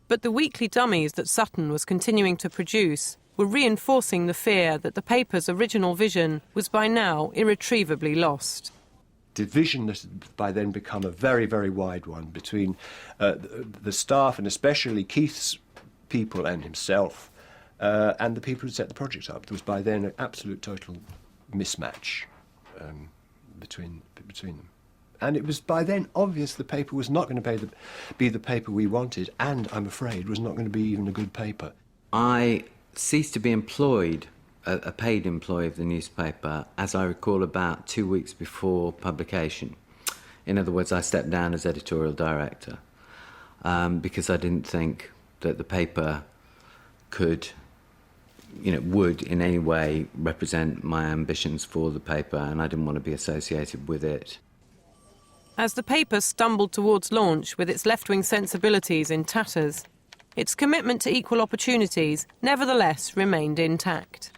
But the weekly dummies that Sutton was continuing to produce were reinforcing the fear that the paper's original vision was by now irretrievably lost. Division has by then become a very, very wide one between the staff, and especially Keith's people and himself, and the people who set the project up. There was by then an absolute total mismatch between them. And it was by then obvious the paper was not going to be the paper we wanted, and I'm afraid was not going to be even a good paper. I ceased to be employed, a paid employee of the newspaper, as I recall, about 2 weeks before publication. In other words, I stepped down as editorial director because I didn't think that the paper would in any way represent my ambitions for the paper, and I didn't want to be associated with it. As the paper stumbled towards launch with its left-wing sensibilities in tatters, its commitment to equal opportunities nevertheless remained intact.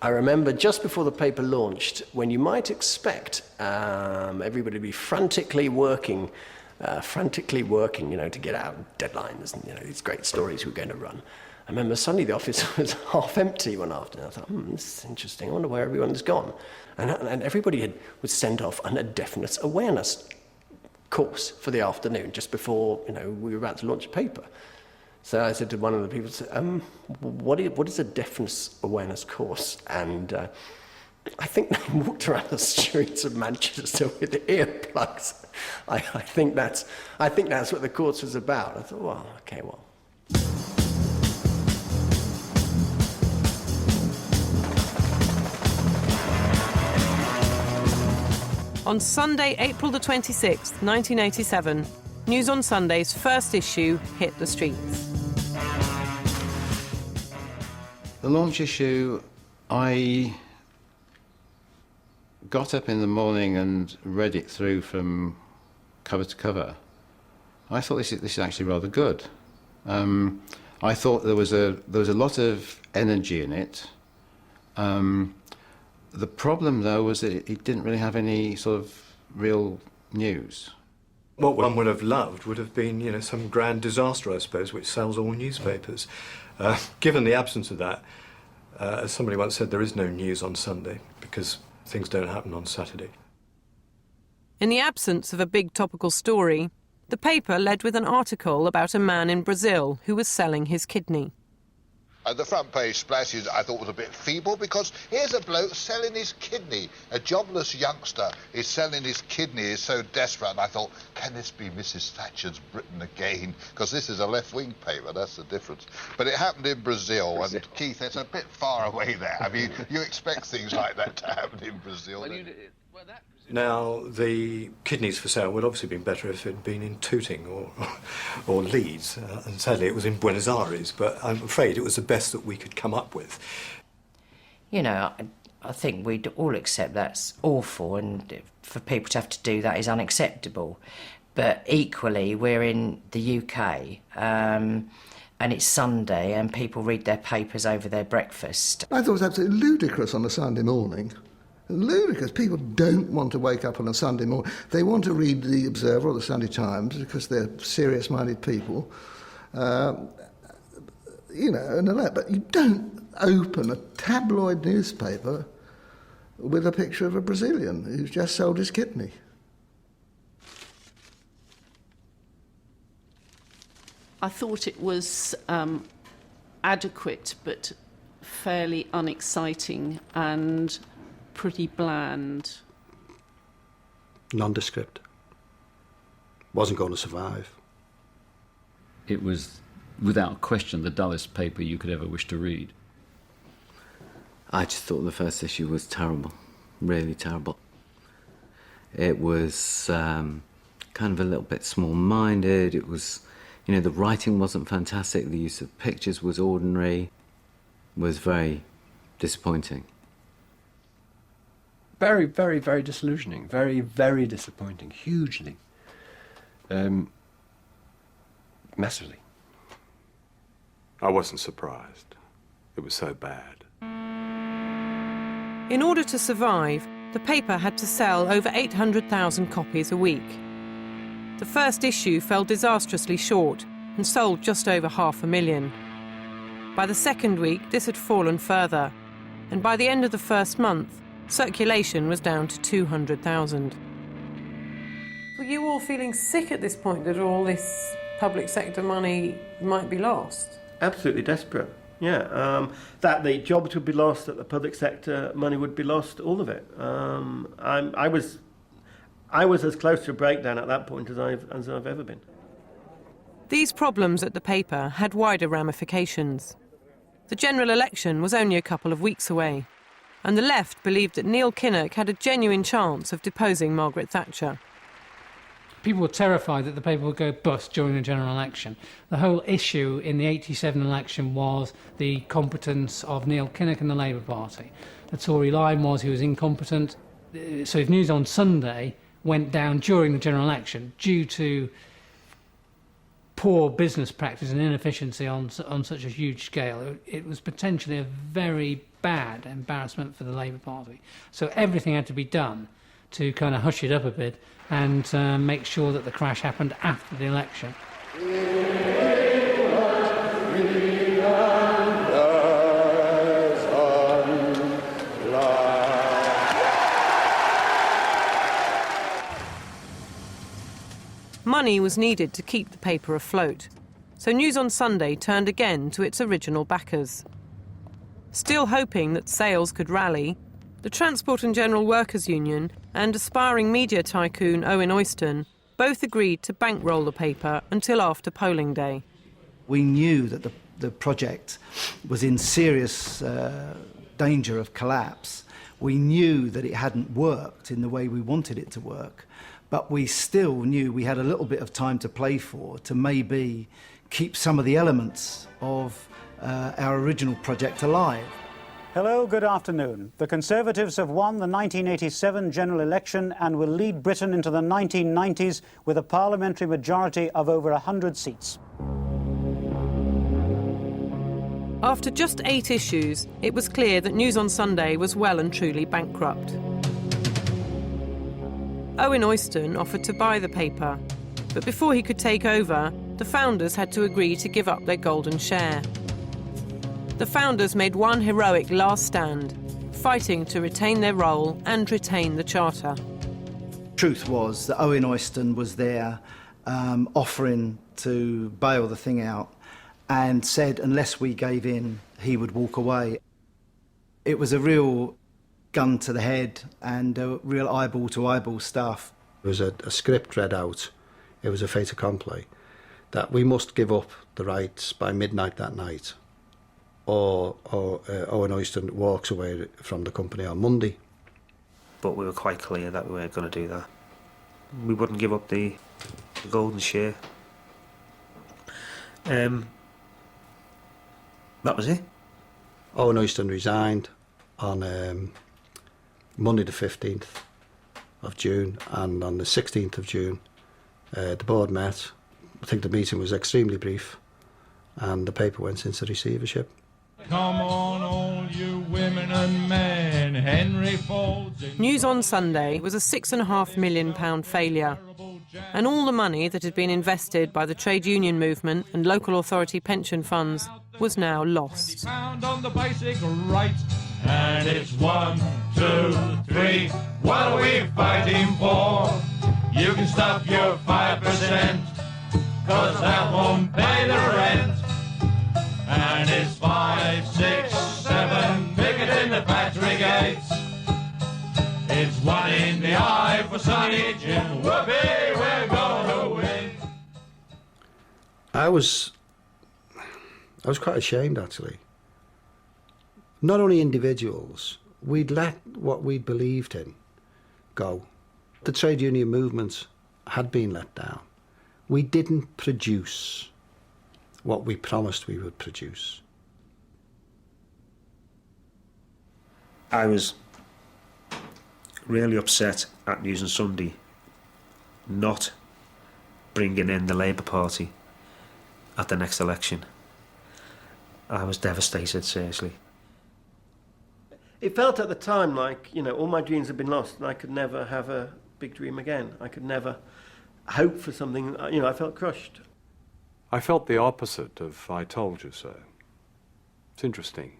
I remember just before the paper launched, when you might expect everybody to be frantically working, to get out deadlines and these great stories we're going to run. I remember suddenly the office was half empty one afternoon. I thought, this is interesting. I wonder where everyone's gone. And everybody was sent off on a deafness awareness course for the afternoon, just before we were about to launch a paper. So I said to one of the people, what is a deafness awareness course? And I think they walked around the streets of Manchester with earplugs. I think that's what the course was about. I thought, well, okay, well. On Sunday, April the 26th, 1987, News on Sunday's first issue hit the streets. The launch issue, I got up in the morning and read it through from cover to cover. I thought this is actually rather good. I thought there was a lot of energy in it. The problem, though, was that it didn't really have any sort of real news. What one would have loved would have been, some grand disaster, I suppose, which sells all newspapers. Given the absence of that, as somebody once said, there is no news on Sunday because things don't happen on Saturday. In the absence of a big topical story, the paper led with an article about a man in Brazil who was selling his kidney. The front page splashes I thought was a bit feeble, because here's a bloke selling his kidney. A jobless youngster is selling his kidney, is so desperate. And I thought, can this be Mrs. Thatcher's Britain again? Because this is a left-wing paper, that's the difference. But it happened in Brazil, and Keith, it's a bit far away there. I mean, you expect things like that to happen in Brazil. Now, the kidneys for sale would obviously have been better if it had been in Tooting or Leeds. And sadly, it was in Buenos Aires, but I'm afraid it was the best that we could come up with. I think we'd all accept that's awful, and for people to have to do that is unacceptable. But equally, we're in the UK, and it's Sunday, and people read their papers over their breakfast. I thought it was absolutely ludicrous on a Sunday morning. Ludicrous. People don't want to wake up on a Sunday morning. They want to read the Observer or the Sunday Times because they're serious-minded people, and all that. But you don't open a tabloid newspaper with a picture of a Brazilian who's just sold his kidney. I thought it was adequate but fairly unexciting and pretty bland. Nondescript. Wasn't going to survive. It was, without question, the dullest paper you could ever wish to read. I just thought the first issue was terrible, really terrible. It was kind of a little bit small-minded. It was, the writing wasn't fantastic. The use of pictures was ordinary. It was very disappointing. Very, very, very disillusioning. Very, very disappointing. Hugely. Massively. I wasn't surprised. It was so bad. In order to survive, the paper had to sell over 800,000 copies a week. The first issue fell disastrously short, and sold just over 500,000. By the second week, this had fallen further, and by the end of the first month, circulation was down to 200,000. Were you all feeling sick at this point that all this public sector money might be lost? Absolutely desperate, yeah. That the jobs would be lost, that the public sector money would be lost, all of it. I was as close to a breakdown at that point as I've ever been. These problems at the paper had wider ramifications. The general election was only a couple of weeks away, and the left believed that Neil Kinnock had a genuine chance of deposing Margaret Thatcher. People were terrified that the paper would go bust during the general election. The whole issue in the 87 election was the competence of Neil Kinnock and the Labour Party. The Tory line was he was incompetent. So if News on Sunday went down during the general election due to poor business practice and inefficiency on such a huge scale, it was potentially a very bad embarrassment for the Labour Party. So everything had to be done to kind of hush it up a bit and make sure that the crash happened after the election. Money was needed to keep the paper afloat, so News on Sunday turned again to its original backers. Still hoping that sales could rally, the Transport and General Workers Union and aspiring media tycoon Owen Oyston both agreed to bankroll the paper until after polling day. We knew that the project was in serious danger of collapse. We knew that it hadn't worked in the way we wanted it to work, but we still knew we had a little bit of time to play for to maybe keep some of the elements of our original project alive. Hello, good afternoon. The Conservatives have won the 1987 general election and will lead Britain into the 1990s with a parliamentary majority of over 100 seats. After just 8 issues, it was clear that News on Sunday was well and truly bankrupt. Owen Oyston offered to buy the paper, but before he could take over, the founders had to agree to give up their golden share. The founders made one heroic last stand, fighting to retain their role and retain the charter. Truth was that Owen Oyston was there offering to bail the thing out and said unless we gave in, he would walk away. It was a real gun to the head and a real eyeball-to-eyeball stuff. There was a script read out. It was a fait accompli, that we must give up the rights by midnight that night, or Owen Oyston walks away from the company on Monday. But we were quite clear that we weren't going to do that. We wouldn't give up the golden share. That was it. Owen Oyston resigned on Monday the 15th of June, and on the 16th of June the board met. I think the meeting was extremely brief and the paper went into receivership. Come on, all you women and men, Henry folds in... News on Sunday was a £6.5 million failure, and all the money that had been invested by the trade union movement and local authority pension funds was now lost. Pound on the basic right, and it's 1, 2, 3. What are we fighting for? You can stop your 5%, 'cause that won't pay the rent. And it's 5, 6, 7, picketing the factory gates. It's 1 in the eye for Sonny Jim. Whoopee, we're gonna win. I was quite ashamed, actually. Not only individuals, we'd let what we'd believed in go. The trade union movement had been let down. We didn't produce what we promised we would produce. I was really upset at News on Sunday not bringing in the Labour Party at the next election. I was devastated, seriously. It felt at the time like, all my dreams had been lost and I could never have a big dream again. I could never hope for something, I felt crushed. I felt the opposite of "I told you so." It's interesting.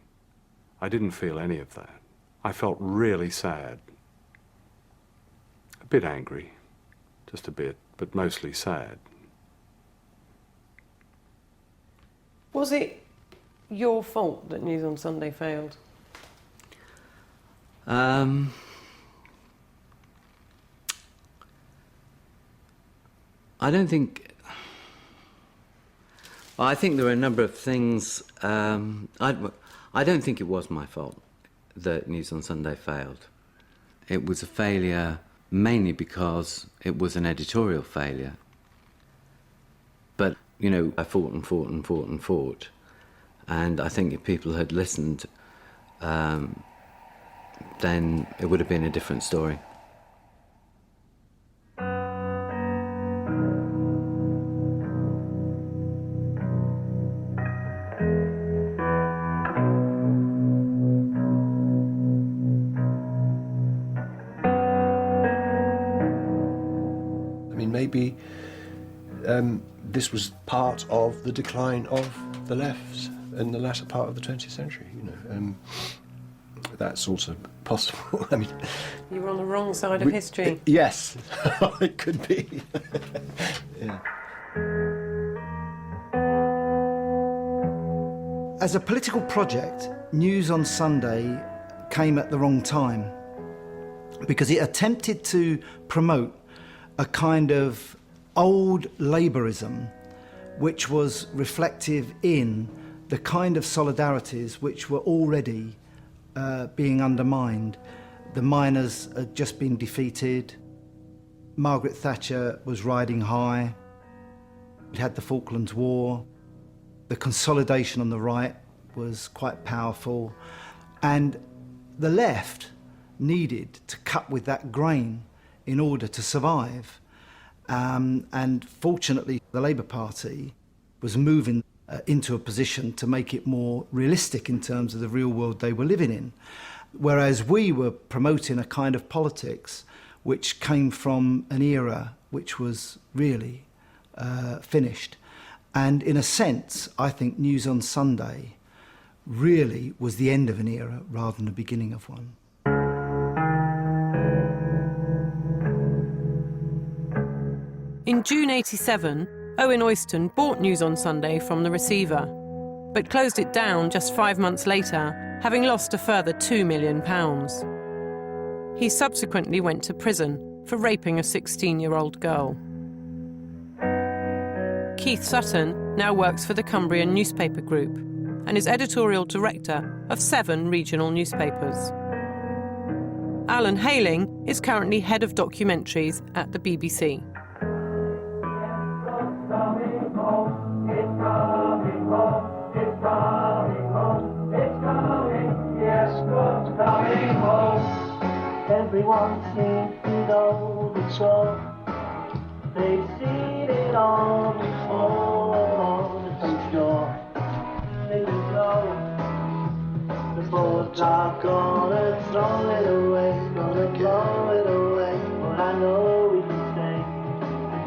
I didn't feel any of that. I felt really sad. A bit angry, just a bit, but mostly sad. Was it your fault that News on Sunday failed? I don't think... Well, I think there are a number of things... I don't think it was my fault that News on Sunday failed. It was a failure mainly because it was an editorial failure. But, you know, I fought and fought and fought and fought. And I think if people had listened, then it would have been a different story. Maybe this was part of the decline of the left in the latter part of the 20th century. You know, that's also possible. I mean, you were on the wrong side of history. Yes, it could be. Yeah. As a political project, News on Sunday came at the wrong time because it attempted to promote a kind of old Labourism which was reflective in the kind of solidarities which were already being undermined. The miners had just been defeated. Margaret Thatcher was riding high. We had the Falklands War. The consolidation on the right was quite powerful. And the left needed to cut with that grain in order to survive. And fortunately, the Labour Party was moving into a position to make it more realistic in terms of the real world they were living in. Whereas we were promoting a kind of politics which came from an era which was really finished. And in a sense, I think News on Sunday really was the end of an era rather than the beginning of one. In June '87, Owen Oyston bought News on Sunday from the receiver, but closed it down just 5 months later, having lost a further £2 million. He subsequently went to prison for raping a 16-year-old girl. Keith Sutton now works for the Cumbrian Newspaper Group and is editorial director of 7 regional newspapers. Alan Hayling is currently head of documentaries at the BBC. Everyone seems to know the show. They've seen it all before. I'm sure they will go. The boats are gonna throw it away, gonna throw it away. But I know we can say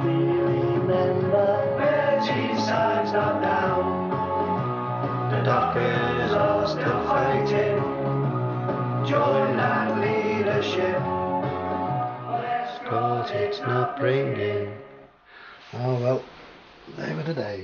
we remember where Cheapside's not down. The dockers are still fighting. Join that leadership. Cause it's not bringing. Oh well, they were today.